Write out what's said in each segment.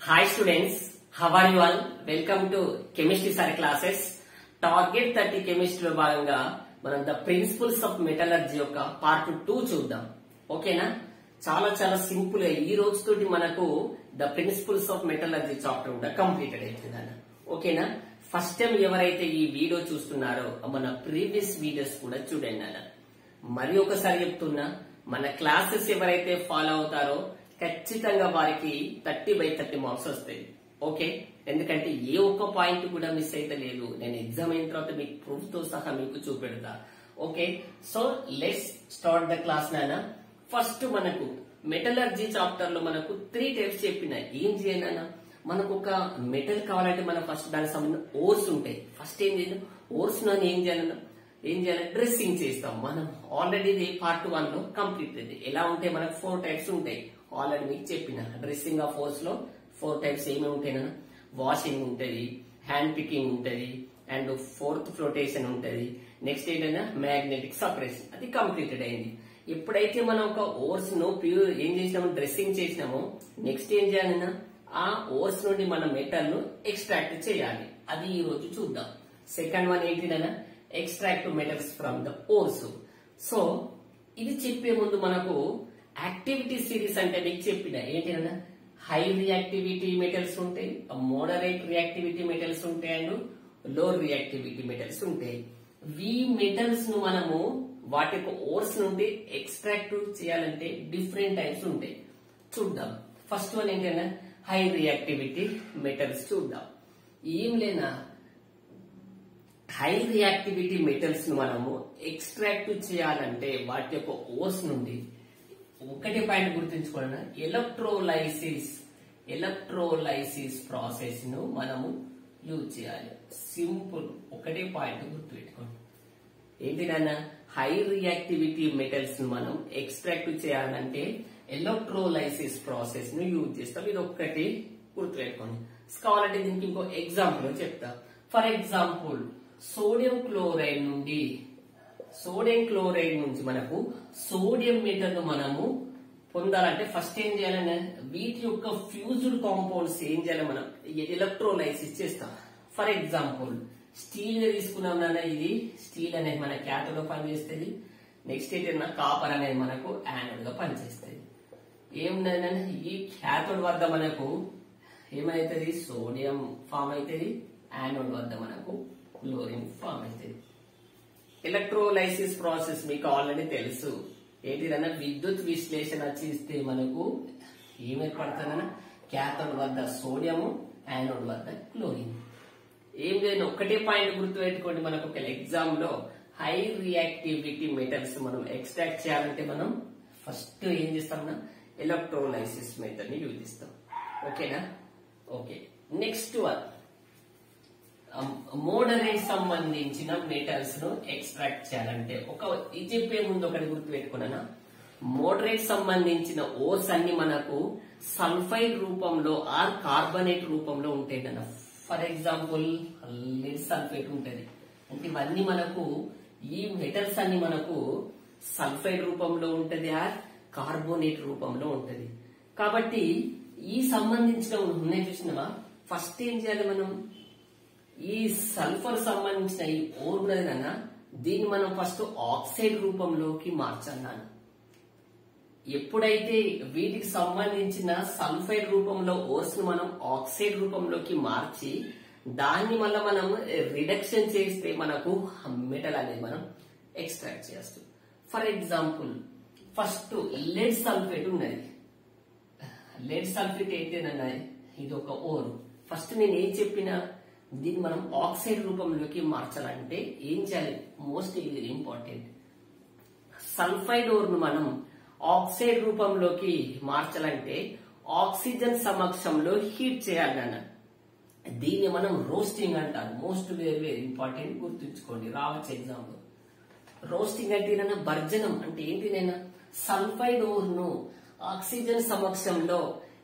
Hi students, how are you all? Welcome to Chemistry Sir classes. Target 30 Chemistry లో భాగంగా మనం the principles of metallurgy యొక్క part 2 చూద్దాం. ఓకేనా? చాలా సింపుల్ గా ఈ రోజు తోటి మనకు the principles of metallurgy chapter కూడా కంప్లీటెడ్ అవుతుందన్న. ఓకేనా? ఫస్ట్ టైం ఎవరైతే ఈ వీడియో చూస్తున్నారో మన ప్రీవియస్ వీడియోస్ కూడా చూడండి అన్న. మరి ఒకసారి చెప్తున్నా, మన క్లాసెస్ ఎవరైతే ఫాలో అవుతారో ఖచ్చితంగా వారికి 30/30 మార్క్స్ వస్తాయి. ఓకే, ఎందుకంటే ఏ ఒక్క పాయింట్ కూడా మిస్ అయితే లేదు. నేను ఎగ్జామ్ అయిన తర్వాత మీకు ప్రూఫ్ తో సహా మీకు చూపెడతా. Okay, so let's start the class నాన్న. ఫస్ట్ మనకు మెటలర్జీ చాప్టర్ లో మనకు 3 టైప్స్ చెప్పిన. ఏం చేయాలన్నా, మనకు ఒక మెటల్ కావాలంటే మనం ఫస్ట్ దానికి సంబంధించిన ఓర్స్ ఉంటాయి. ఫస్ట్ ఏం చేయాలి, ఓర్స్ ను ఏం చేయాలి, డ్రెస్సింగ్ చేస్తాం. మనం ఆల్రెడీ పార్ట్ 1 లో కంప్లీట్ అయింది. ఎలా ఉంటే మనకు 4 టైప్స్ ఉంటాయి. ఆల్రెడీ మీకు చెప్పిన డ్రెస్సింగ్ ఆఫ్ ఓర్స్ లో 4 టైప్స్ ఏమేమి ఉంటాయి. వాషింగ్ ఉంటది, హ్యాండ్ పికింగ్ ఉంటది, అండ్ 4th ఫ్లోటేషన్ ఉంటది. నెక్స్ట్ ఏంటంటే మ్యాగ్నెటిక్ సపరేషన్. అది కంప్లీటెడ్ అయింది. ఎప్పుడైతే మనం ఒక ఓర్స్ ను ప్యూర్ ఏం చేసినామో, డ్రెస్సింగ్ చేసినామో, నెక్స్ట్ ఏం చేయాలన్నా ఆ ఓర్స్ నుండి మన మెటల్ ను ఎక్స్ట్రాక్ట్ చేయాలి. అది ఈ రోజు చూద్దాం. సెకండ్ వన్ ఏంటిదన్నా, extract metals from the ores. So ఇది చెప్పే ముందు మనకు యాక్టివిటీ సిరీస్ అంటే మీకు చెప్పిన ఏంటన్నా, హై రియాక్టివిటీ మెటల్స్ ఉంటాయి, మోడరేట్ రియాక్టివిటీ మెటల్స్ ఉంటాయి, అండ్ లో రియాక్టివిటీ మెటల్స్ ఉంటాయి. ఈ మెటల్స్ ను మనము వాటి యొక్క ఓర్స్ నుండి ఎక్స్ట్రాక్ట్ చేయాలంటే డిఫరెంట్ టైప్స్ ఉంటాయి. చూద్దాం. ఫస్ట్ వన్ ఏంటన్నా, హై రియాక్టివిటీ మెటల్స్ చూద్దాం. ఏం లేనా, హై రియాక్టివిటీ మెటల్స్ ను మనము ఎక్స్ట్రాక్ట్ చేయాలంటే వాటి యొక్క ఓర్స్ నుండి ఒకటే పాయింట్ గుర్తుంచుకోండి, ఎలక్ట్రోలైసిస్ ప్రాసెస్ ను మనము యూజ్ చేయాలి. సింపుల్, ఒకటే పాయింట్ గుర్తుపెట్టుకోండి. ఏంటిదన్నా, హై రియాక్టివిటీ మెటల్స్ ను మనం ఎక్స్ట్రాక్ట్ చేయాలంటే ఎలక్ట్రోలైసిస్ ప్రాసెస్ ను యూజ్ చేస్తాం. ఇది ఒక్కటి గుర్తుపెట్టుకోండి. కావాలంటే దీనికి ఇంకో ఎగ్జాంపుల్ చెప్తా. ఫర్ ఎగ్జాంపుల్, సోడియం క్లోరైడ్ నుంచి మనకు సోడియం మెటల్ ను మనము పొందాలంటే ఫస్ట్ ఏం చేయాలంటే వీటి యొక్క ఫ్యూజ్డ్ కాంపౌండ్స్ ఏం చేయాలి, మనం ఎలక్ట్రోలైసిస్ చేస్తాం. ఫర్ ఎగ్జాంపుల్, స్టీల్ తీసుకున్నాం నాన్న. ఇది స్టీల్ అనేది మన క్యాథోడ్ గా పనిచేస్తుంది. నెక్స్ట్ ఏంటన్నా, కాపర్ అనేది మనకు యానోడ్ గా పనిచేస్తుంది. ఏముందంటే ఈ క్యాథోడ్ వద్ద మనకు ఏమైతుంది, సోడియం ఫామ్ అవుతుంది. యానోడ్ వద్ద మనకు క్లోరిన్ ఫామ్ అవుతుంది. ఎలక్ట్రోలైసిస్ ప్రాసెస్ మీకు ఆల్రెడీ తెలుసు. ఏంటిదన్నా, విద్యుత్ విశ్లేషణ చేస్తే మనకు ఏమేర్పడుతుందన్నా, క్యాథోడ్ వద్ద సోడియం, యానోడ్ వద్ద క్లోరిన్. ఏం లేదు, ఒకటే పాయింట్ గుర్తు పెట్టుకోండి. మనకు ఒక ఎగ్జామ్ లో హై రియాక్టివిటీ మెటల్స్ మనం ఎక్స్ట్రాక్ట్ చేయాలంటే మనం ఫస్ట్ ఏం చేస్తామన్నా, ఎలక్ట్రోలైసిస్ మెథడ్ ని యూజ్ చేస్తాం. ఓకేనా? ఓకే, నెక్స్ట్ వన్, మోడరేట్ సంబంధించిన మెటల్స్ ను ఎక్స్ట్రాక్ట్ చేయాలంటే ఇది చెప్పే ముందు ఒకటి గుర్తు పెట్టుకున్నా, మోడరేట్ సంబంధించిన ఓర్స్ అన్ని మనకు సల్ఫైడ్ రూపంలో ఆర్ కార్బనేట్ రూపంలో ఉంటాయి కదా. ఫర్ ఎగ్జాంపుల్, లెడ్ సల్ఫేట్ ఉంటది. అంటే ఇవన్నీ మనకు ఈ మెటల్స్ అన్ని మనకు సల్ఫైడ్ రూపంలో ఉంటది ఆర్ కార్బోనేట్ రూపంలో ఉంటది. కాబట్టి ఈ సంబంధించిన ఉన్నాయి చూసినావా, ఫస్ట్ ఏం చేయాలి, మనం ఈ సల్ఫర్ సంబంధించిన ఈ ఓర్ ఉన్నది నాన్న, దీన్ని మనం ఫస్ట్ ఆక్సైడ్ రూపంలోకి మార్చాలి. ఎప్పుడైతే వీటికి సంబంధించిన సల్ఫైడ్ రూపంలో ఓర్స్ ను మనం ఆక్సైడ్ రూపంలోకి మార్చి దాన్ని మళ్ళీ మనం రిడక్షన్ చేస్తే మనకు మెటల్ అనేది మనం ఎక్స్ట్రాక్ట్ చేస్తాం. For example, first lead sulphate ఉన్నది. లెడ్ సల్ఫేట్ ఏంటేనన్నా, ఇది ఒక ఓర్. ఫస్ట్ నేను ఏం చెప్పినా, దీన్ని మనం ఆక్సైడ్ రూపంలోకి మార్చాలంటే ఏం చేయాలి, మోస్ట్ ఇంపార్టెంట్, సల్ఫైడ్ ఓర్ ను మనం ఆక్సైడ్ రూపంలోకి మార్చాలంటే ఆక్సిజన్ సమక్షంలో హీట్ చేయాలి అన్న. దీన్ని మనం రోస్టింగ్ అంటారు. మోస్ట్ వెరీ ఇంపార్టెంట్, గుర్తుంచుకోండి, రావచ్చు ఎగ్జామ్ లో. రోస్టింగ్ అంటే ఏదైనా భర్జనం అంటే ఏంటిదైనా, సల్ఫైడ్ ఓర్ ను ఆక్సిజన్ సమక్షంలో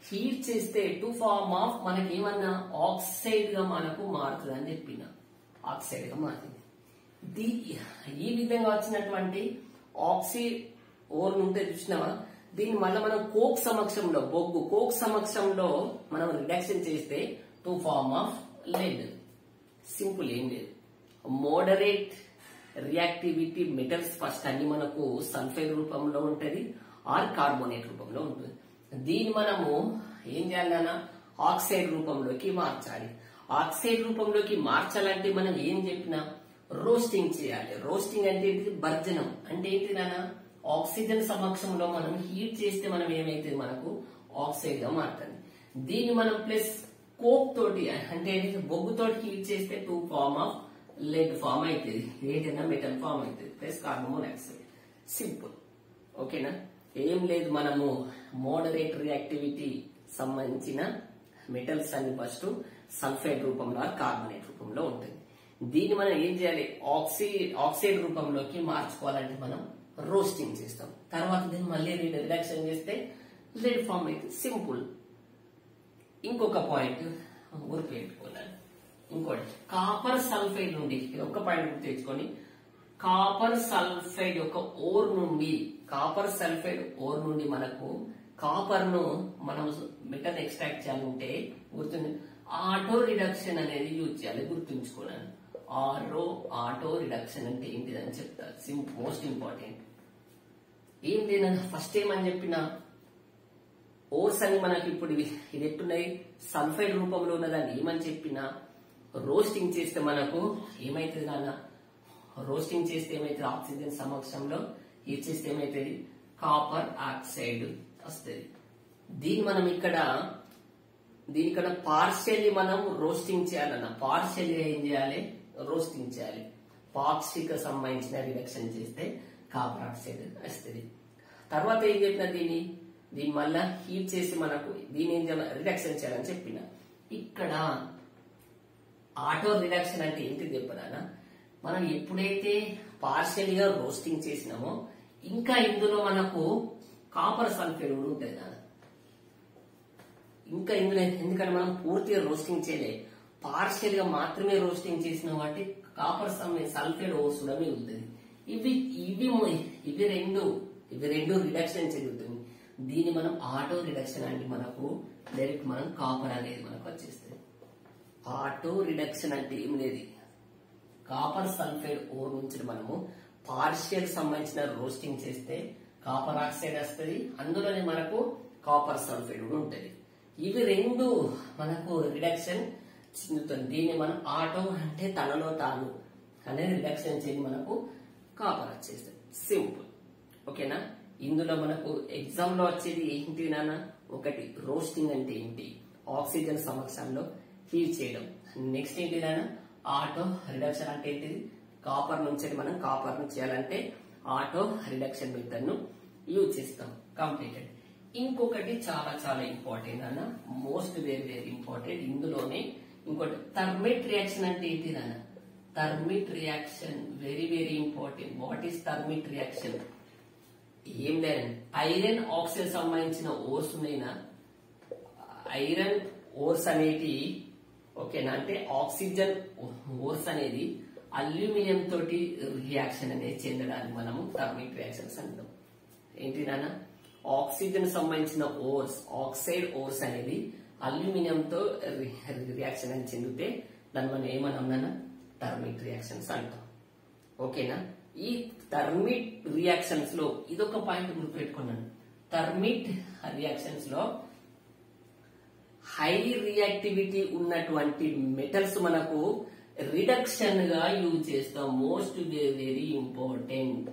హీట్ చేస్తే టు ఫార్మ్ ఆఫ్ మనకి ఏమన్నా ఆక్సైడ్ గా మనకు మారుతుంది అని చెప్పిన. ఆక్సైడ్ గా మారుతుంది. ఈ విధంగా వచ్చినటువంటి ఆక్సైడ్ ఓర్ ఉంటే చూసినావా, దీన్ని మళ్ళీ మనం కోక్ సమక్షంలో కోక్ సమక్షంలో మనం రిడక్షన్ చేస్తే to form of lead. Simple, ఏం లేదు. మోడరేట్ రియాక్టివిటీ మెటల్స్ ఫస్ట్ అన్ని మనకు సల్ఫైడ్ రూపంలో ఉంటది ఆర్ కార్బోనేట్ రూపంలో ఉంటుంది. దీన్ని మనము ఏం చేయాలన్నా ఆక్సైడ్ రూపంలోకి మార్చాలి. ఆక్సైడ్ రూపంలోకి మార్చాలంటే మనం ఏం చెప్పినా రోస్టింగ్ చేయాలి. రోస్టింగ్ అంటే ఏంటిది? భర్జనం అంటే ఏంటి నాన్న? ఆక్సిజన్ సమక్షంలో మనం హీట్ చేస్తే మనం ఏమైతుంది? మనకు ఆక్సైడ్ గా మారుతుంది. దీన్ని మనం ప్లస్ కోక్ తోటి అంటే బొగ్గుతోటి హీట్ చేస్తే to form of lead form అవుతుంది, ఏదైనా మెటల్ ఫార్మ్ అవుతుంది, ప్లస్ కార్బన్ మోనాక్సైడ్. సింపుల్, ఓకేనా? ఏం లేదు, మనము మోడరేట్ రియాక్టివిటీ సంబంధించిన మెటల్స్ అన్ని ఫస్ట్ సల్ఫైడ్ రూపంలో కార్బోనేట్ రూపంలో ఉంటుంది. దీన్ని మనం ఏం చేయాలి? ఆక్సైడ్ రూపంలోకి మార్చుకోవాలంటే మనం రోస్టింగ్ చేస్తాం. తర్వాత దీన్ని మళ్ళీ రిడక్షన్ చేస్తే లెడ్ ఫార్మ్ అయితే సింపుల్. ఇంకొక పాయింట్ గుర్తుపెట్టుకోవాలి. ఇంకోటి కాపర్ సల్ఫైడ్ నుండి ఒక పాయింట్ గుర్తు తెచ్చుకొని, కాపర్ సల్ఫైడ్ యొక్క ఓర్ నుండి మనకు కాపర్ ను మనం మెటల్ ఎక్స్ట్రాక్ట్ చేయాలంటే గుర్తుంది ఆటో రిడక్షన్ అనేది యూజ్ చేయాలి. గుర్తుంచుకోవాలి. ఆటో రిడక్షన్ అంటే ఏంటిదని చెప్తారు. Most important. ఏం లేదన్నా ఫస్ట్ ఏమని చెప్పిన ఓర్స్ అని మనకి ఇప్పుడు ఇది ఎట్టున్నాయి? సల్ఫైడ్ రూపంలో ఉన్నదాన్ని ఏమని చెప్పినా రోస్టింగ్ చేస్తే మనకు ఏమైతుంది నాన్న? రోస్టింగ్ చేస్తే ఏమైతుంది? ఆక్సిజన్ సమక్షంలో హీట్ చేస్తే ఏమైతుంది? కాపర్ ఆక్సైడ్ వస్తుంది. దీనికన్నా పార్షియల్లీ మనం రోస్టింగ్ చేయాలన్న. పార్షియల్లీ ఏం చేయాలి? రోస్టింగ్ చేయాలి. పాక్సిక్ సంబంధించిన రిడక్షన్ చేస్తే కాపర్ ఆక్సైడ్ వస్తుంది. తర్వాత ఏం చెప్పిన దీన్ని మళ్ళా హీట్ చేసి మనకు దీని ఏం చేయాలి? రిడక్షన్ చేయాలని చెప్పిన. ఇక్కడ ఆటో రిడక్షన్ అంటే ఏంటి చెప్పనా? మనం ఎప్పుడైతే పార్షియల్గా రోస్టింగ్ చేసినామో ఇంకా ఇందులో మనకు కాపర్ సల్ఫైడ్ కూడా ఉంటుంది కదా. ఇంకా ఇందులో ఎందుకంటే మనం పూర్తిగా రోస్టింగ్ చేయలే, పార్షియల్ గా మాత్రమే రోస్టింగ్ చేసిన వాటి కాపర్ సల్ఫైడ్ ఓర్స్ కూడా మిగులుతుంది. ఇవి రెండు రిడక్షన్ జరుగుతుంది. దీన్ని మనం ఆటో రిడక్షన్ అంటే మనకు డైరెక్ట్ మనం కాపర్ అనేది మనకు వచ్చేస్తుంది. ఆటో రిడక్షన్ అంటే ఏం లేదు, కాపర్ సల్ఫైడ్ ఓర్ నుంచి మనము పార్షియల్ సంబంధించిన రోస్టింగ్ చేస్తే కాపర్ ఆక్సైడ్ వస్తుంది, అందులోనే మనకు కాపర్ సల్ఫైడ్ కూడా ఉంటుంది. ఇవి రెండు మనకు రిడక్షన్ చెందుతుంది. దీన్ని మనం ఆటో అంటే తనలో తాను అనేది రిడక్షన్ చేసి మనకు కాపర్ వచ్చేస్తుంది. సింపుల్, ఓకేనా? ఇందులో మనకు ఎగ్జామ్ లో వచ్చేది ఏంటి నాన్న? ఒకటి రోస్టింగ్ అంటే ఏంటి, ఆక్సిజన్ సమక్షంలో హీట్ చేయడం. నెక్స్ట్ ఏంటి నాన్న? ఆటో రిడక్షన్ అంటే ఏంటిది? కాపర్ నుంచి మనం కాపర్ ను చేయాలంటే ఆటో రిడక్షన్ మెథడ్ ను యూజ్ చేస్తాం. కంప్లీటెడ్. ఇంకొకటి చాలా చాలా ఇంపార్టెంట్ అన్న, మోస్ట్ వెరీ వెరీ ఇంపార్టెంట్. ఇందులోనే ఇంకోటి థర్మిట్ రియాక్షన్ అంటే ఏంటి నాన్న? Thermite reaction very very important. What is thermite reaction? ఏం లేదండి, ఐరన్ ఆక్సైడ్ సంబంధించిన ఓర్స్ ఉన్నాయినా, ఐరన్ ఓర్స్ అనేటి ఓకేనా, అంటే ఆక్సిజన్ ఓర్స్ అనేది అల్యూమినియం తోటి రియాక్షన్ అనేది చెందడానికి మనము థర్మిక్ రియాక్షన్స్ అంటాం. ఏంటి నాన్న? ఆక్సిజన్ సంబంధించిన ఓర్స్, ఆక్సైడ్ ఓర్స్ అనేది అల్యూమినియం తో రియాక్షన్ అని చెందితే దాన్ని మనం ఏమన్నా థర్మిక్ రియాక్షన్స్ అంటాం. ఓకేనా? ఈ థర్మిట్ రియాక్షన్స్ లో ఇదొక పాయింట్ గుర్తుపెట్టుకున్నాను. థర్మిట్ రియాక్షన్స్ లో హై రియాక్టివిటీ ఉన్నటువంటి మెటల్స్ మనకు రిడక్షన్ గా యూజ్ చేస్తాం. Most very very important,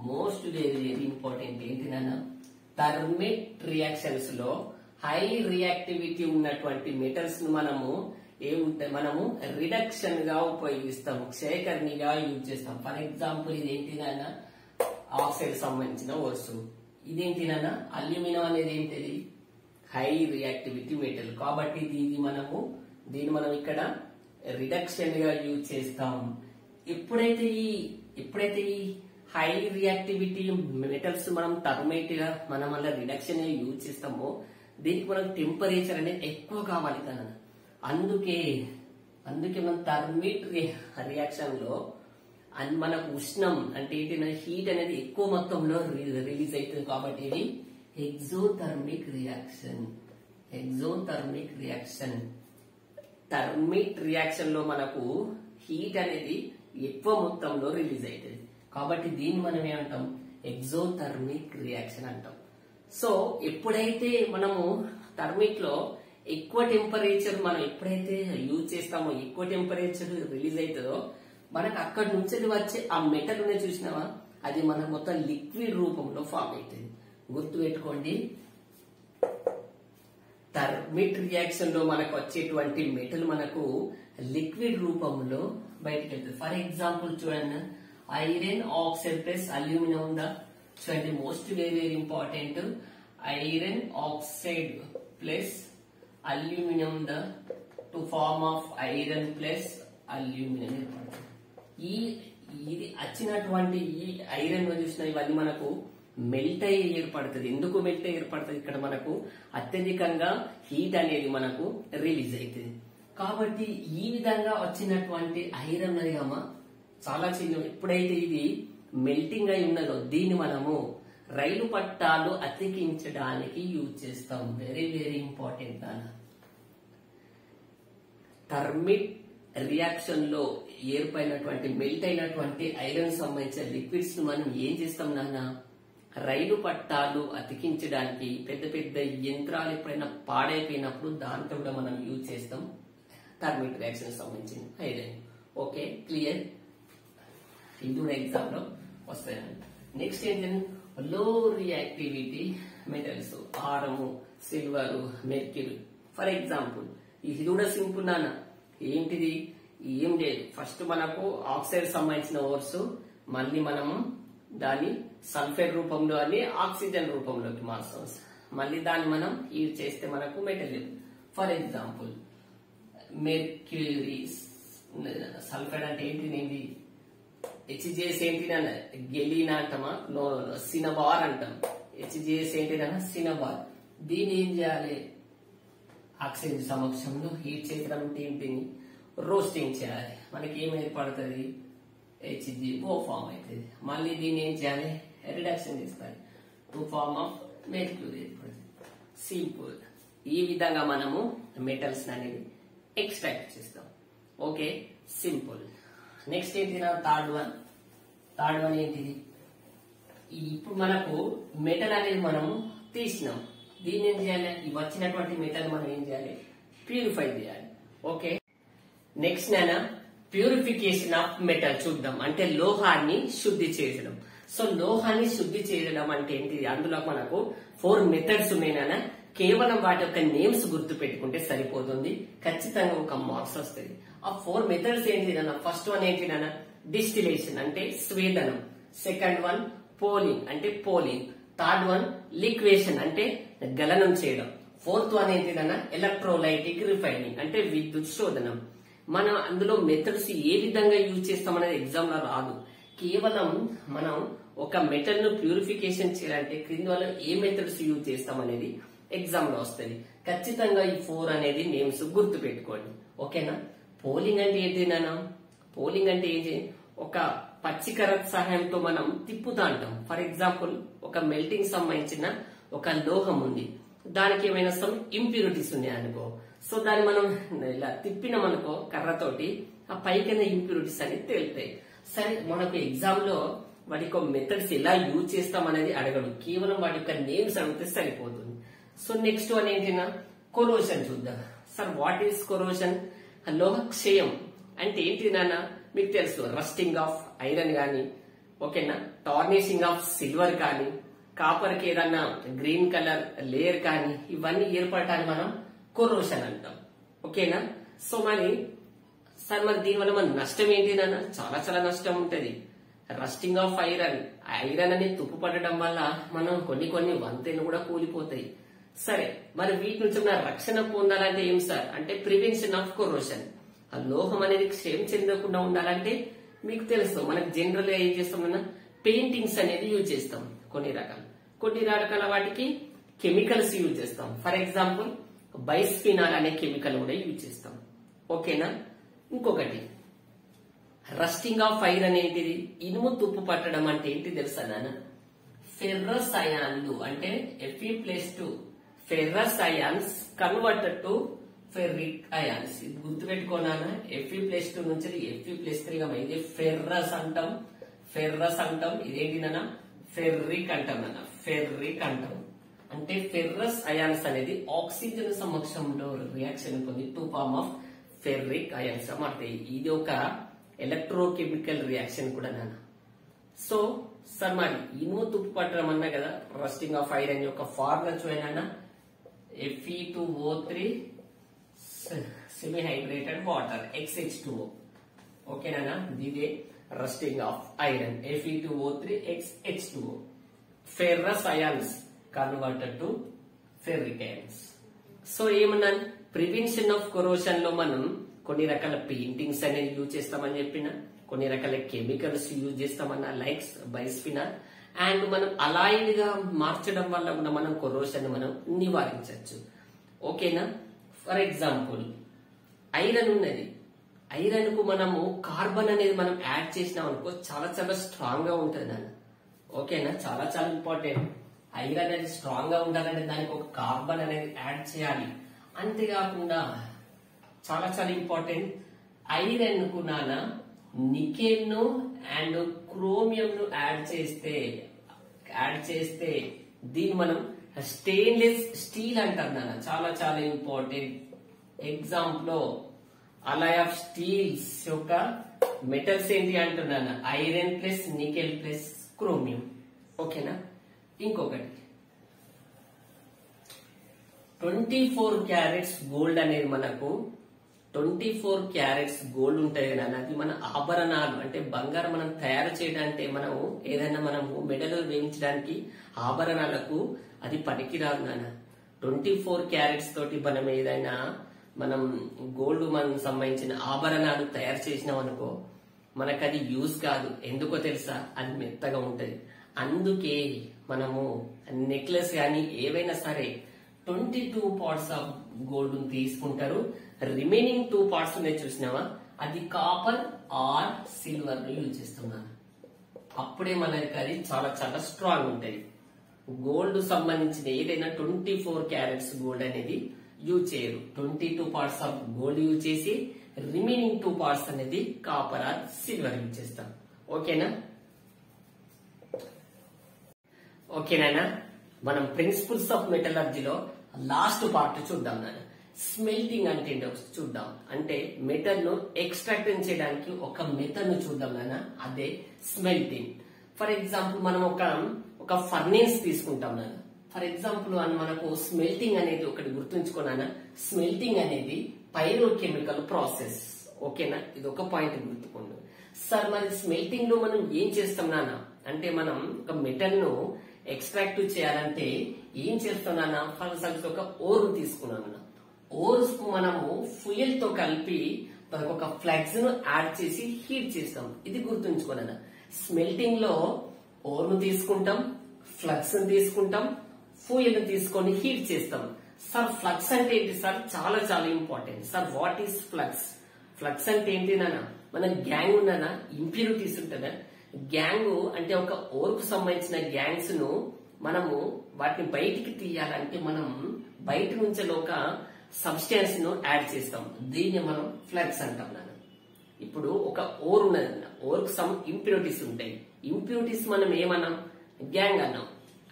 most very very important ఏంటి నాన్న? థర్మిట్ రియాక్షన్స్ లో హై రియాక్టివిటీ ఉన్నటువంటి మెటల్స్ ను మనము రిడక్షన్ గా ఉపయోగిస్తాం, క్షయకర్ణిగా యూజ్ చేస్తాం. ఫర్ ఎగ్జాంపుల్ ఇది ఏంటి నాన్న? ఆక్సైడ్ సంబంధించిన వస్తువు. ఇదేంటి నాన్న? అల్యూమినియం అనేది ఏంటిది? High reactivity metal. కాబట్టి దీన్ని మనం ఇక్కడ రిడక్షన్ గా యూజ్ చేస్తాం. ఎప్పుడైతే ఈ హై రియాక్టివిటీ మెటల్స్ మనం థర్మైట్ గా మనం అలా రిడక్షన్ యూజ్ చేస్తామో దీనికి మనకు టెంపరేచర్ అనేది ఎక్కువ కావాలి కదా. అందుకే మనం థర్మిట్ రియాక్షన్ లో మనకు ఉష్ణం అంటే ఏంటి, హీట్ అనేది ఎక్కువ మొత్తంలో రిలీజ్ అవుతుంది. కాబట్టి ఇది exothermic reaction. Exothermic reaction, thermic reaction లో మనకు హీట్ అనేది ఎక్కువ మొత్తంలో రిలీజ్ అవుతుంది కాబట్టి దీన్ని మనం ఏమంటాం, ఎగ్జోథర్మిక్ రియాక్షన్ అంటాం. సో ఎప్పుడైతే మనము థర్మిక్ లో ఎక్కువ టెంపరేచర్ మనం ఎప్పుడైతే యూజ్ చేస్తామో, ఎక్కువ టెంపరేచర్ రిలీజ్ అవుతుందో మనకు అక్కడి నుంచి వచ్చే ఆ మెటల్ అనేది చూసినావా, అది మనకు మొత్తం లిక్విడ్ రూపంలో ఫామ్ అవుతుంది. గుర్తు పెట్టుకోండి, థర్మిక్ రియాక్షన్ లో మనకు వచ్చేటువంటి మెటల్ మనకు లిక్విడ్ రూపంలో బయటకు వెళ్తుంది. ఫర్ ఎగ్జాంపుల్ చూడండి, ఐరన్ ఆక్సైడ్ ప్లస్ అల్యూమినియం ఉందా, చూడండి most very very important, iron oxide plus aluminium the to form of iron plus aluminium ఏర్పడుతుంది. ఇది వచ్చినటువంటి ఈ ఐరన్ చూసిన ఇవన్నీ మనకు మెల్ట్ అయ్యి ఏర్పడుతుంది. ఎందుకు మెల్ట్ అయ్యి ఏర్పడుతుంది, ఇక్కడ మనకు అత్యధికంగా హీట్ అనేది మనకు రిలీజ్ అవుతుంది. కాబట్టి ఈ విధంగా వచ్చినటువంటి ఐరన్ అనేది చాలా చిన్న, ఎప్పుడైతే ఇది మెల్టింగ్ అయి ఉన్నదో దీన్ని మనము రైలు పట్టాలు అతికించడానికి యూజ్ చేస్తాం. వెరీ వెరీ ఇంపార్టెంట్ నాన్న. థర్మిక్ రియాక్షన్ లో ఏర్పడినటువంటి మెల్ట్ అయినటువంటి ఐరన్ సంబంధించిన లిక్విడ్స్ ను మనం ఏం చేస్తాం నాన్న, రైలు పట్టాలు అతికించడానికి, పెద్ద పెద్ద యంత్రాలు ఎప్పుడైనా పాడైపోయినప్పుడు దాంతో కూడా మనం యూజ్ చేస్తాం థర్మిక్ రియాక్షన్ సంబంధించిన ఐరన్. ఓకే క్లియర్, ఇది కూడా ఎగ్జామ్ లో వస్తాయంట. నెక్స్ట్ ఏంటంటే లో reactivity metals, aurum, silver, mercury. For example ఇది కూడా సింపుల్ నాన్న, ఏంటిది ఏం లేదు, ఫస్ట్ మనకు ఆక్సైడ్ సంబంధించిన ఓర్స్, మళ్ళీ మనము దాన్ని సల్ఫేట్ రూపంలో అని ఆక్సిజన్ రూపంలోకి మార్చాం, మళ్ళీ దాన్ని మనం యూజ్ చేస్తే మనకు metal. For example mercury, sulphate అంటే ఏంటి, హెచ్జిఎస్ ఏంటిదన్న గెలీనా అంటామా, సినబార్ అంటాం, హెచ్జిఎస్ ఏంటిదన్న సినబార్. దీన్ని ఏం చేయాలి, ఆక్సిజన్ సమక్షంలో హీట్ చేయడం అంటే ఏంటిని రోస్టింగ్ చేయాలి, మనకి ఏం ఏర్పడుతుంది, హెచ్జిఓ ఫామ్ అవుతుంది. మళ్ళీ దీన్ని ఏం చేయాలి, రిడక్షన్ చేసుకోవాలి, టు ఫార్మ్ ఆఫ్ మెర్క్యూరీ ఏర్పడుతుంది. సింపుల్. ఈ విధంగా మనము మెటల్స్ అనేది ఎక్స్ట్రాక్ట్ చేస్తాం. Okay simple. నెక్స్ట్ ఏంటి నా థర్డ్ వన్ ఏంటిది, ఇప్పుడు మనకు మెటల్ అనేది మనము తీసినాం, దీన్ని ఏం చేయాలి, ఇవి వచ్చినటువంటి మెటల్ మనం ఏం చేయాలి, ప్యూరిఫై చేయాలి. ఓకే నెక్స్ట్ నేను ప్యూరిఫికేషన్ ఆఫ్ మెటల్ చూద్దాం, అంటే లోహాన్ని శుద్ధి చేయడం. సో లోహాన్ని శుద్ధి చేయడం అంటే ఏంటిది, అందులో మనకు 4 మెథడ్స్ ఉన్నాయి నాన్న, కేవలం వాటి యొక్క నేమ్స్ గుర్తు పెట్టుకుంటే సరిపోతుంది, ఖచ్చితంగా ఒక మార్క్స్ వస్తుంది. ఆ 4 మెథడ్స్ ఏంటి నాన్న, ఫస్ట్ వన్ ఏంటి నాన్న, డిస్టిలేషన్ అంటే స్వేదనం, సెకండ్ వన్ పోలింగ్ అంటే పోలింగ్, థర్డ్ వన్ లిక్వేషన్ అంటే గలనం చేయడం, ఫోర్త్ వన్ ఏంటిదన్నా ఎలక్ట్రోలైటిక్ రిఫైనింగ్ అంటే విద్యుత్ శోధనం. మనం అందులో మెథడ్స్ ఏ విధంగా యూజ్ చేస్తాం అనేది ఎగ్జామ్ లో రాదు, కేవలం మనం ఒక మెటల్ ను ప్యూరిఫికేషన్ చేయాలంటే క్రింది వల్ల ఏ మెథడ్స్ యూజ్ చేస్తాం అనేది ఎగ్జామ్ లో వస్తుంది. ఖచ్చితంగా ఈ 4 అనేది నేమ్స్ గుర్తు పెట్టుకోండి. ఓకేనా. పోలింగ్ అంటే ఏంటి నాన్న, పోలింగ్ అంటే ఏంటి, ఒక పచ్చికర సహాయంతో మనం తిప్పుతా అంటాం. ఫర్ ఎగ్జాంపుల్ ఒక మెల్టింగ్ సంబంధించిన ఒక లోహం ఉంది, దానికి ఏమైనా సమ్ ఇంప్యూరిటీస్ ఉన్నాయి అనుకో, సో దాన్ని మనం ఇలా తిప్పినామనుకో కర్రతోటి, ఆ పైకైన ఇంప్యూరిటీస్ అనేది తేలుతాయి. సరే మనకు ఎగ్జామ్ లో వాటి యొక్క మెథడ్స్ ఎలా యూజ్ చేస్తాం అనేది అడగడు, కేవలం వాటి యొక్క నేమ్స్ అడిగితే సరిపోతుంది. సో నెక్స్ట్ వన్ ఏంటినా కొరోషన్ చూద్దాం. సార్ వాట్ ఈస్ కొరోషన్, లోహ క్షయం అంటే ఏంటి నాన్న మీకు తెలుసు, రస్టింగ్ ఆఫ్ ఐరన్ గాని, ఓకేనా, టార్నిషింగ్ ఆఫ్ సిల్వర్ కానీ, కాపర్ కి ఏదన్నా గ్రీన్ కలర్ లేయర్ కానీ, ఇవన్నీ ఏర్పడటాన్ని మనం కొరోషన్ అంటాం. ఓకేనా. సో మరి సార్ మరి దీనివల్ల మన నష్టం ఏంటి నాన్న, చాలా చాలా నష్టం ఉంటది. రస్టింగ్ ఆఫ్ ఐరన్, ఐరన్ అని తుప్పు పడడం వల్ల మనం కొన్ని వంతెలు కూడా కూలిపోతాయి. సరే మరి వీటి నుంచి మన రక్షణ పొందాలంటే ఏం సార్ అంటే ప్రివెన్షన్ ఆఫ్ కొరోషన్. ఆ లోహం అనేది క్షయం చెందకుండా ఉండాలంటే మీకు తెలుసు మనకు జనరల్ గా ఏం చేస్తామన్నా పెయింటింగ్స్ అనేది యూజ్ చేస్తాం, కొన్ని రకాల వాటికి కెమికల్స్ యూజ్ చేస్తాం. ఫర్ ఎగ్జాంపుల్ బైస్ఫినాల్ అనే కెమికల్ కూడా యూజ్ చేస్తాం. ఓకేనా. ఇంకొకటి రస్టింగ్ ఆఫ్ ఐరన్ ఏంటిది, ఇనుము తుప్పు పట్టడం అంటే ఏంటి తెలుసా నాన్న, ఫెర్రస్ అయాన్లు అంటే Fe+2 ferrous ions converted to ferric ions. ఇది గుర్తుపెట్టుకోనానా, Fe+2 నుంచి Fe+3 గా ఇది ఫెర్రస్ అంటాం. ఇదేంటినా ఫెర్రిక్ అంటాం అన్న, ఫెర్రిక్ అంటాం. అంటే ఫెర్రస్ అయాన్స్ అనేది ఆక్సిజన్ సమక్షంలో రియాక్షన్ పొంది 2 ఫార్మ్ ఆఫ్ ఫెర్రిక్ అయాన్స్ మారుతాయి. ఇది ఒక ఎలక్ట్రోకెమికల్ రియాక్షన్ కూడా నాన్న. సో సార్ మరి ఇనుము తుప్పు పట్టడం అన్నా కదా, రస్టింగ్ ఆఫ్ ఐరన్ యొక్క ఫార్ములా చూడండి. Fe2O3 semi hydrated water XH2O. ఓకేనా, ఇదే rusting of iron Fe2O3 XH2O. Ferrous ions converted to ferric ions. So ఏమన్నా ప్రివెన్షన్ ఆఫ్ కొరోషన్ లో మనం కొన్ని రకాల పెయింటింగ్స్ అనేది యూజ్ చేస్తామని చెప్పిన, కొన్ని రకాల కెమికల్స్ యూజ్ చేస్తామన్నా లైక్స్ బైస్ఫినాల్. అండ్ మనం అలాయిడ్ గా మార్చడం వల్ల కూడా మనం కొరోషన్ మనం నివారించవచ్చు. ఓకేనా, ఫర్ ఎగ్జాంపుల్ ఐరన్ ఉన్నది, ఐరన్ కు మనము కార్బన్ అనేది మనం యాడ్ చేసినాం అనుకో చాలా చాలా స్ట్రాంగ్ గా ఉంటుంది నాన్న. ఓకేనా, చాలా చాలా ఇంపార్టెంట్. ఐరన్ అనేది స్ట్రాంగ్ గా ఉండాలంటే దానికి ఒక కార్బన్ అనేది యాడ్ చేయాలి. అంతేకాకుండా చాలా చాలా ఇంపార్టెంట్, ఐరన్ కు నాన్న నికెల్ ను అండ్ క్రోమియం ను యాడ్ చేస్తే దీన్ని మనం స్టెయిన్లెస్ స్టీల్ అంటారు నాన్న. చాలా చాలా ఇంపార్టెంట్. ఎగ్జాంపుల్ లో అలాయ్ ఆఫ్ స్టీల్స్ యొక్క మెటల్స్ ఏంటి అంటున్నాను, iron plus nickel plus chromium. ఓకేనా, ఇంకొకటి 24 క్యారెట్స్ గోల్డ్ అనేది మనకు 24 క్యారెట్స్ గోల్డ్ ఉంటాయి కదా, అది మన ఆభరణాలు అంటే బంగారం మనం తయారు చేయడానికి, మనము ఏదైనా మనము మెడలు వేయించడానికి ఆభరణాలకు అది పనికిరాదు నాన్న. 24 క్యారెట్స్ తోటి మనం ఏదైనా మనం గోల్డ్ మనం సంబంధించిన ఆభరణాలు తయారు చేసినాం అనుకో మనకు అది యూజ్ కాదు. ఎందుకో తెలుసా, అది మెత్తగా ఉంటది. అందుకే మనము నెక్లెస్ కానీ ఏవైనా సరే 22 పార్ట్స్ ఆఫ్ గోల్డ్ తీసుకుంటారు. రిమైనింగ్ 2 పార్ట్స్ ఉన్నాయి చూసినావా, అది కాపర్ ఆర్ సిల్వర్ యూజ్ చేస్తున్నాను. అప్పుడే మనకి అది చాలా చాలా స్ట్రాంగ్ ఉంటాయి. గోల్డ్ సంబంధించిన ఏదైనా 24 క్యారెట్స్ గోల్డ్ అనేది యూజ్ చేయరు. 22 పార్ట్స్ ఆఫ్ గోల్డ్ యూజ్ చేసి రిమైనింగ్ 2 పార్ట్స్ అనేది కాపర్ ఆర్ సిల్వర్ యూజ్ చేస్తాం. ఓకేనా, ఓకేనా. మనం ప్రిన్సిపల్స్ ఆఫ్ మెటలర్జీలో లాస్ట్ పార్ట్ చూద్దాం నాన్న. స్మెల్టింగ్ అంటే ఏంటో చూద్దాం. అంటే మెటల్ ను ఎక్స్ట్రాక్ట్ చేయడానికి ఒక మెథడ్ ను చూద్దాం నాన్న, అదే స్మెల్టింగ్. ఫర్ ఎగ్జాంపుల్ మనం ఒక ఫర్నేస్ తీసుకుంటాం నాన్న. ఫర్ ఎగ్జాంపుల్ మనకు స్మెల్టింగ్ అనేది ఒకటి గుర్తుంచుకున్నానా, స్మెల్టింగ్ అనేది పైరోకెమికల్ ప్రాసెస్. ఓకేనా, ఇది ఒక పాయింట్ గుర్తుకోండి. సార్ మరి స్మెల్టింగ్ లో మనం ఏం చేస్తాం నాన్న అంటే, మనం ఒక మెటల్ ను ఎక్స్ట్రాక్ట్ చేయాలంటే ఏం చేస్తున్నానా, ఫర్ ఎగ్జాంపుల్ ఒక ఓర్ తీసుకున్నాను. ఓర్స్ కు మనము ఫ్యూయల్ తో కలిపి మనకు ఒక ఫ్లగ్స్ ను యాడ్ చేసి హీట్ చేస్తాం. ఇది గుర్తుంచుకోనా, స్మెల్టింగ్ లో ఓర్ ను తీసుకుంటాం, ఫ్లగ్స్ ను తీసుకుంటాం, ఫ్యూయల్ ను తీసుకొని హీట్ చేస్తాం. సార్ ఫ్లక్స్ అంటే ఏంటి సార్, చాలా చాలా important. Sir what is flux? Flux అంటే ఏంటి నాన్న, మన గ్యాంగ్ ఉన్నానా, ఇంప్యూరిటీస్ ఉంటుందా, గ్యాంగ్ అంటే ఒక ఓర్ కు సంబంధించిన గ్యాంగ్స్ ను మనము వాటిని బయటికి తీయాలంటే మనం బయట నుంచి ఒక సబ్స్టాన్స్ ను యాడ్ చేస్తాం. దీన్ని మనం ఫ్లక్స్ అంటాం నాన్న. ఇప్పుడు ఒక ఓర్ ఉన్నది, ఓర్ కు సమ్ ఇంప్యూరిటీస్ ఉంటాయి. ఇంప్యూరిటీస్ మనం ఏమన్నాం, గ్యాంగ్ అన్నాం.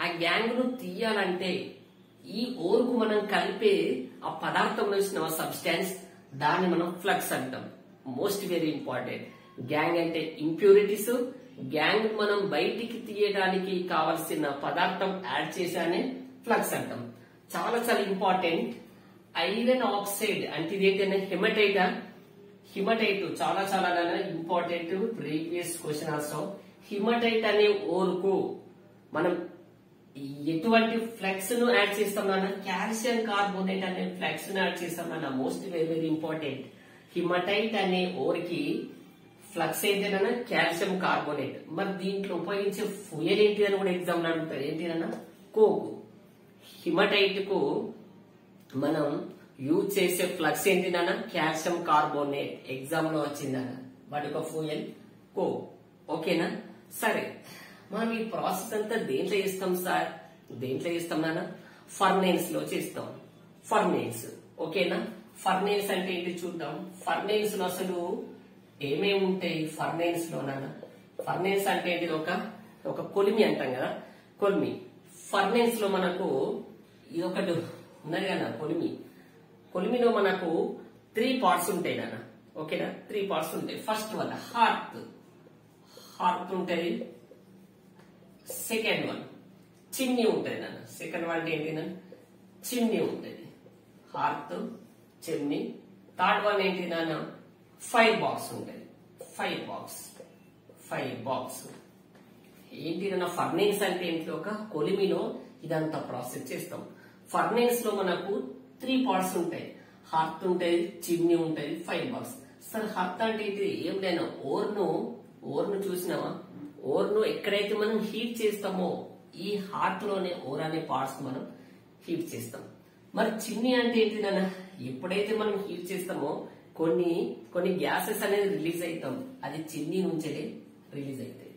ఆ గ్యాంగ్ ను తీయాలంటే ఈ ఓర్ కు మనం కలిపే ఆ పదార్థంలో వచ్చిన సబ్స్టాన్స్, దాన్ని మనం ఫ్లక్స్ అంటాం. Most very important. గ్యాంగ్ అంటే ఇంప్యూరిటీస్, గ్యాంగ్ మనం బయటికి తీయడానికి కావలసిన పదార్థం యాడ్ చేశానే ఫ్లక్స్ అంటాం. చాలా చాలా ఇంపార్టెంట్. ఐరన్ ఆక్సైడ్ అంటే ఇది ఏంటంటే హెమటైటా, హిమటైట్ చాలా చాలా important. Previous question also. Hematite అనే ఓర్ కు మనం ఎటువంటి ఫ్లక్స్ ను యాడ్ చేస్తాం నాన్న, కాల్షియం కార్బోనేట్ అనే ఫ్లక్స్ ను యాడ్ చేస్తాం నాన్న. Most very very important. Hematite అనే ఓర్ కి ఫ్లక్స్ ఏంటన్నా కాల్షియం కార్బోనేట్. మరి దీంట్లో ఉపయోగించే ఫ్యూయల్ ఏంటి అని కూడా ఎగ్జామ్ అడుగుతారు. ఏంటిదన్నా, కోకు. హిమటైట్ కు మనం యూజ్ చేసే ఫ్లక్స్ ఏంటిదన్నా, కాల్షియం కార్బోనేట్. ఎగ్జామ్ లో వచ్చిందన్న వాటి ఒక ఫ్యూయల్ కోక్. ఓకేనా, సరే మనం ఈ ప్రాసెస్ అంతా దేంట్లో చేస్తాం సార్? దేంట్లో చేస్తాం నాన్న? ఫర్నేస్ లో చేస్తాం. ఫర్నేస్ ఓకేనా? ఫర్నేస్ అంటే ఏంటి చూద్దాం. ఫర్నేస్ లో అసలు ఏమేమి ఉంటాయి ఫర్నేస్ లో నాన్న? ఫర్నేస్ అంటే ఏంటి? ఒక కొలిమి అంటాం కదా, కొలిమి. ఫర్నేస్ లో మనకు ఇది ఒకటి ఉన్నది కదా కొలిమి. కొలిమిలో మనకు 3 పార్ట్స్ ఉంటాయి నాన్న. ఓకేనా? 3 పార్ట్స్ ఉంటాయి. ఫస్ట్ వన్ హార్త్ ఉంటుంది. సెకండ్ వన్ చిమ్నీ ఉంటుంది నాన్న. సెకండ్ వన్ ఏంటి నాన్న? చిమ్నీ ఉంటుంది. Hearth, chimney. థర్డ్ వన్ ఏంటి నాన్న? ఫైర్ బాక్స్ ఉంటుంది. ఫైర్ బాక్స్ ఏంటి నాన్న? ఫర్నేస్ అంటే ఏంటి? ఒక కొలిమిలో ఇదంతా ప్రాసెస్ చేస్తాం. ఫర్నేస్ లో మనకు 3 పార్ట్స్ ఉంటాయి. హార్త్ ఉంటుంది, చిమ్నీ ఉంటుంది, ఫైర్ బాక్స్. సార్ హార్త్ అంటే ఏంటి? ఏం లేదు, ఓర్ను చూసినావా? ఓర్ను ఎక్కడైతే మనం హీట్ చేస్తామో ఈ హార్ట్ లోనే ఓర్ అనే పార్ట్స్ మనం హీట్ చేస్తాం. మరి చిమ్నీ అంటే ఏంటి నాన్న? ఎప్పుడైతే మనం హీట్ చేస్తామో కొన్ని గ్యాసెస్ అనేది రిలీజ్ అవుతాం. అది చిమ్నీ నుంచే రిలీజ్ అవుతాయి.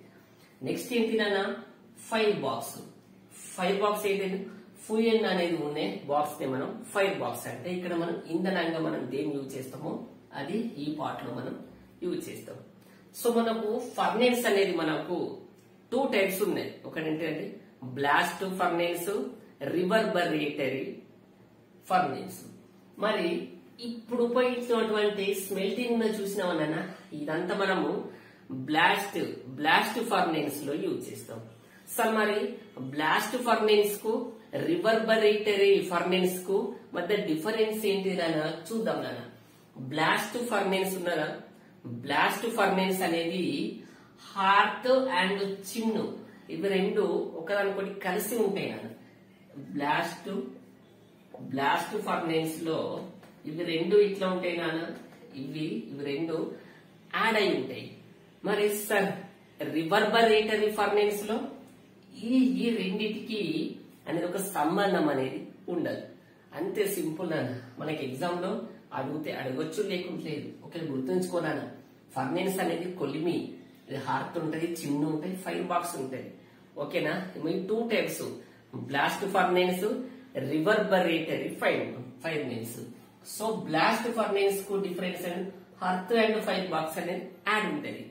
నెక్స్ట్ ఏంటి నాన్న? ఫైర్ బాక్స్ ఏంటి? ఫ్యూయల్ అనేది ఉండే బాక్స్ ని మనం ఫైర్ బాక్స్ అంటే ఇక్కడ మనం ఇంధనంగా మనం దేన్ని యూజ్ చేస్తామో అది ఈ పార్ట్ లో మనం యూజ్ చేస్తాం. సో మనకు ఫర్నేస్ అనేది మనకు 2 టైప్స్ ఉన్నాయి. ఒకటి ఏంటంటే బ్లాస్ట్ ఫర్నేస్, రివర్బరేటరీ ఫర్నేస్. మరి ఇప్పుడు ఉపయోగించినటువంటి స్మెల్టింగ్ చూసినామన్నా ఇదంతా మనము బ్లాస్ట్ ఫర్నేస్ లో యూజ్ చేస్తాం. సార్ మరి బ్లాస్ట్ ఫర్నేస్ కు రివర్బరేటరీ ఫర్నేస్ కు మధ్య డిఫరెన్స్ ఏంటి నాన్న? చూద్దాం నాన్న. బ్లాస్ట్ ఫర్నేస్ ఉన్నదా? బ్లాస్ట్ ఫర్నేస్ అనేది హార్త్ అండ్ చిమ్ను ఇవి రెండు ఒకదానికొకటి కలిసి ఉంటాయి నాన్న. బ్లాస్ట్ ఫర్నేస్ లో ఇవి రెండు ఇట్లా ఉంటాయి నాన్న. ఇవి రెండు యాడ్ అయి ఉంటాయి. మరి సార్ రివర్బరేటరీ ఫర్నేస్ లో ఈ రెండిటికి అనేది ఒక సంబంధం అనేది ఉండదు. అంతే సింపుల్ నాన్న. మనకి ఎగ్జామ్ లో అడిగితే అడగొచ్చు, లేకుంటే లేదు. ఒకటి గుర్తుంచుకోనాన్న, ఫర్నేస్ అనేది కొలిమి, హార్త్ ఉంటది, చిమ్ను ఉంటది, ఫైర్ బాక్స్ ఉంటది. ఓకేనా? మీ 2 types blast furnace, reverberatory furnace. So blast furnace కు difference hearth and fire box అనేది యాడ్ ఉంటది.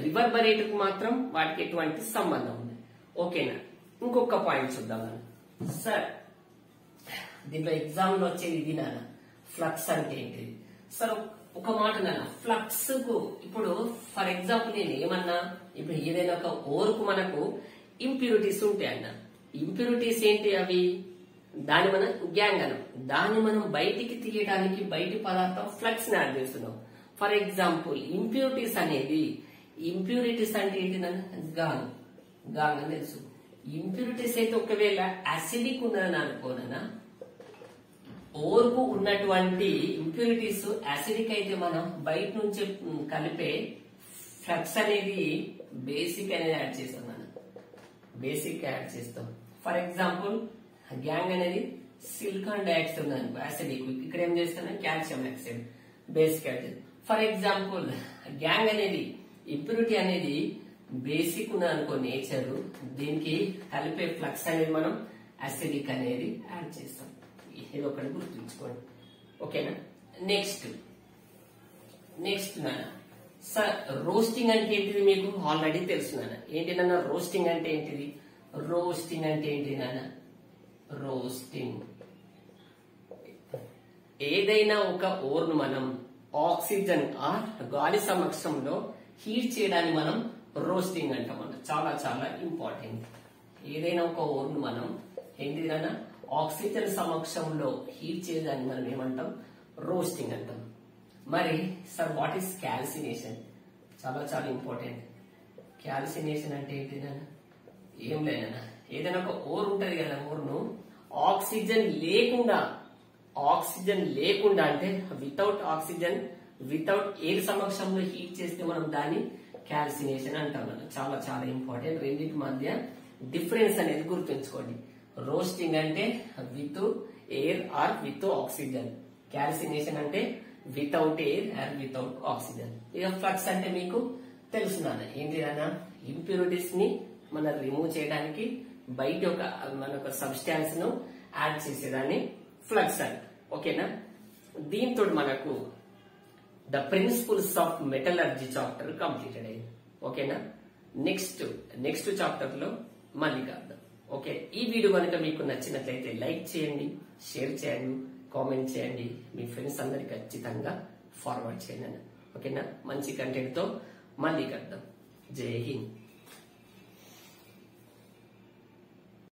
రివర్బరేటర్ కు మాత్రం వాటికి ఎటువంటి సంబంధం ఉంది. ఓకేనా? ఇంకొక పాయింట్ చూద్దాం సార్. దీంట్లో ఎగ్జామ్ లో వచ్చేది ఇది నాన్న, ఫ్లక్స్ అంటే ఏంటిది? సార్ ఒక మాట నాన్న, ఫ్లక్స్ కు ఇప్పుడు ఫర్ ఎగ్జాంపుల్ నేను ఏమన్నా, ఇప్పుడు ఏదైనా ఒక ఓర్కు మనకు ఇంప్యూరిటీస్ ఉంటాయి అన్న. ఇంప్యూరిటీస్ ఏంటి అవి? దాన్ని మనం గ్యాంగ్ అనం. దాన్ని మనం బయటికి తీయడానికి బయటి పదార్థం ఫ్లక్స్ ని యాడ్ చేస్తున్నాం. ఫర్ ఎగ్జాంపుల్ ఇంప్యూరిటీస్ అంటే ఏంటి నాన్న? గాంగ్ అని తెలుసు. ఇంప్యూరిటీస్ అయితే ఒకవేళ అసిడిక్ ఉన్నదని అనుకోనన్నా, ఓర్కు ఉన్నటువంటి ఇంప్యూరిటీస్ అసిడిక్ అయితే మనం బయట నుంచి కలిపే ఫ్లక్స్ అనేది బేసిక్ అనేది యాడ్ చేస్తాం మనం. బేసిక్ యాడ్ చేస్తాం. ఫర్ ఎగ్జాంపుల్ గ్యాంగ్ అనేది సిలికాన్ డైఆక్సైడ్ ఉంది అసిడిక్, ఇక్కడ ఏం చేస్తాను? కాల్షియం ఆక్సైడ్ బేసిక్ యాడ్ చేస్తాం. ఫర్ ఎగ్జాంపుల్ గ్యాంగ్ అనేది ఇంప్యూరిటీ అనేది బేసిక్ ఉన్నది అనుకో నేచర్, దీనికి కలిపే ఫ్లక్స్ అనేది మనం అసిడిక్ అనేది యాడ్ చేస్తాం. ఇది ఒకటి గుర్తుంచుకోండి. ఓకేనా? నెక్స్ట్ నాన్న సార్ రోస్టింగ్ అంటే ఏంటిది? మీకు ఆల్రెడీ తెలుసు నాన్న. ఏంటి నాన్న రోస్టింగ్ అంటే ఏంటిది? రోస్టింగ్ అంటే ఏంటి నాన్న? రోస్టింగ్ ఏదైనా ఒక ఓర్ను మనం ఆక్సిజన్ గాలి సమక్షంలో హీట్ చేయడాన్ని మనం రోస్టింగ్ అంటాం అన్న. చాలా చాలా ఇంపార్టెంట్. ఏదైనా ఒక ఓర్ను మనం ఏంటిదన్నా ఆక్సిజన్ సమక్షంలో హీట్ చేయడాన్ని మనం ఏమంటాం? రోస్టింగ్ అంటాం. మరి సార్ వాట్ ఈస్ క్యాల్సినేషన్? చాలా చాలా ఇంపార్టెంట్. క్యాల్సినేషన్ అంటే ఏంటిదన్నా? ఏం లేదన్నా, ఏదైనా ఒక ఓర్ ఉంటది కదా, ఓర్ను ఆక్సిజన్ లేకుండా అంటే వితౌట్ ఆక్సిజన్, వితౌట్ ఎయిర్ సమక్షంలో హీట్ చేస్తే మనం దాన్ని క్యాల్సినేషన్ అంటాం. చాలా చాలా ఇంపార్టెంట్. రెండింటి మధ్య డిఫరెన్స్ అనేది గుర్తుంచుకోండి. రోస్టింగ్ అంటే with air or with oxygen, calcination అంటే without air or without oxygen. ఇక ఫ్లక్స్ అంటే మీకు తెలుసునా ఏంటి అన్న? ఇంప్యూరిటీస్ ని మనం రిమూవ్ చేయడానికి బయట మన ఒక సబ్స్టాన్స్ ను యాడ్ చేసేదాన్ని ఫ్లక్స్ అంట. ఓకేనా? దీంతో మనకు the principles of metallurgy chapter completed అయింది. ఓకేనా? నెక్స్ట్ చాప్టర్ లో మళ్ళీ కలుద్దాం. ఓకే, ఈ వీడియో కనుక మీకు నచ్చినట్లయితే లైక్ చేయండి, షేర్ చేయండి, కామెంట్ చేయండి, మీ ఫ్రెండ్స్ అందరికి ఖచ్చితంగా ఫార్వర్డ్ చేయండి. ఓకేనా? మంచి కంటెంట్ తో మళ్ళీ కలుద్దాం. జై హింద్.